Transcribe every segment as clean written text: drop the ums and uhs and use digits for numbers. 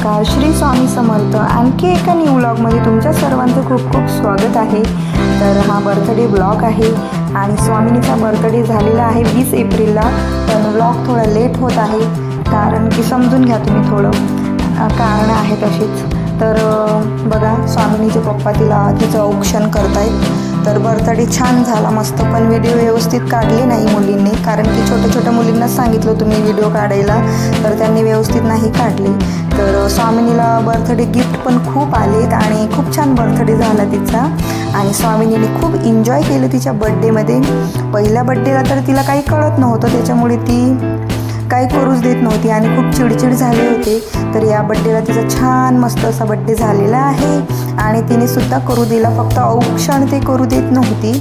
नमस्कार, श्री स्वामी समर्थ. आणखी एका न्यू व्लॉगमध्ये तुमच्या सर्वांचं खूप खूप स्वागत आहे. तर हा बर्थडे ब्लॉग आहे आणि स्वामिनीचा बर्थडे झालेला आहे 20 एप्रिलला. पण व्लॉग थोडा लेट होत आहे कारण की समजून घ्या तुम्ही, थोडं कारण आहे तशीच. तर बघा, स्वामिनीचे पप्पा तिचं औक्षण करतायत. तर बर्थडे छान झाला मस्त, पण व्हिडिओ व्यवस्थित काढले नाही मुलींनी, कारण की छोट्या छोट्या मुलींनाच सांगितलं तुम्ही व्हिडिओ काढायला, तर त्यांनी व्यवस्थित नाही काढले. तर स्वामिनीला बर्थडे गिफ्ट पण खूप आलेत आणि खूप छान बर्थडे झाला तिचा. आणि स्वामिनीने खूप एन्जॉय केलं तिच्या बड्डेमध्ये. पहिल्या बड्डेला तर तिला काही कळत नव्हतं, त्याच्यामुळे ती काही करूच देत नव्हती आणि खूप चिडचिड झाले होते. तर या बड्डेला तिचा छान मस्त असा बड्डे झालेला आहे आणि तिने सुद्धा करू दिला, फक्त औक्षण ते करू देत नव्हती.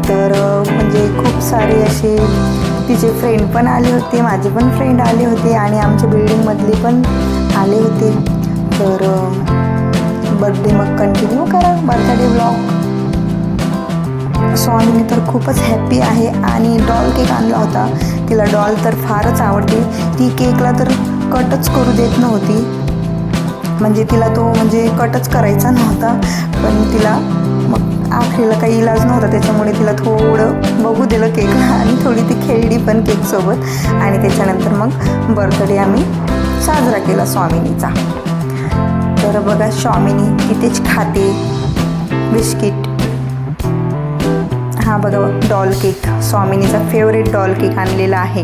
तर म्हणजे खूप सारे असे तिचे फ्रेंड पण आले होते, माझे पण फ्रेंड आले होते आणि आमच्या बिल्डिंगमधले पण आले होते. तर बड्डे मग कंटिन्यू करा बर्थडे व्लॉग. स्वामिनी तर खूपच हॅप्पी आहे आणि डॉल केक आणला होता. तिला डॉल तर फारच आवडते. ती केकला तर कटच करू देत नव्हती, म्हणजे तिला तो कटच करायचा नव्हता. पण तिला मग आखरीला काही इलाज नव्हता, त्याच्यामुळे तिला थोडं बघू दिलं केकला आणि थोडी ती खेळली पण केकसोबत. आणि त्याच्यानंतर मग बर्थडे आम्ही साजरा केला स्वामिनीचा. तर बघा, स्वामिनी तिथेच खाते बिस्किट. हा बघा, डॉल केक, स्वामिनीचा फेवरेट डॉल केक आणलेला आहे.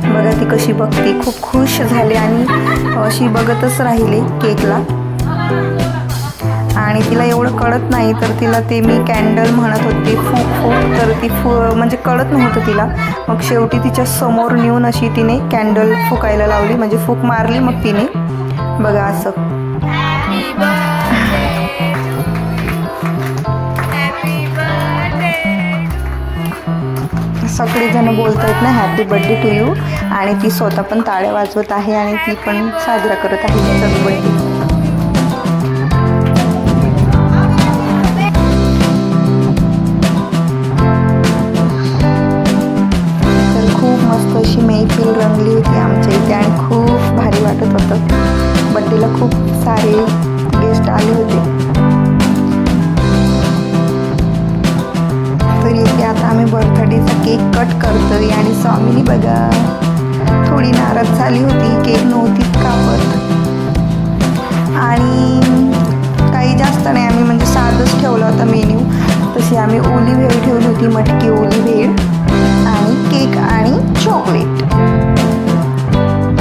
बघा ती कशी बघते, खूप खुश झाली आणि अशी बघतच राहिले केकला. आणि तिला एवढं कळत नाही, तर तिला ते मी कॅन्डल म्हणत होते, फूक, तर ती कळत नव्हतं तिला. मग शेवटी तिच्या समोर नेऊन अशी तिने कॅन्डल फुकायला लावली, म्हणजे फूक मारली मग तिने. बघा असं. सगळेजण बोलत आहेत ना हॅपी बर्थडे टू यू, आणि ती स्वतः पण टाळ्या वाजवत आहे आणि ती पण साजरा करत आहे तिचा बर्थडे. तर खूप मस्त अशी मैफिल रंगली होती आमच्या इथे आणि खूप भारी वाटत होतं. बर्थडेला खूप सारे गेस्ट आले होते. तर इथे आता आम्ही बर्थडेचा केक कट करतोय आणि स्वामिनी बघा थोडी नाराज झाली होती, केक नव्हती कापत. आणि काही जास्त नाही, आम्ही साधंच ठेवला होता मेन्यू. तशी आम्ही ओली भेळ ठेवली होती, मटकी ओली भेळ आणि केक आणि चॉकलेट.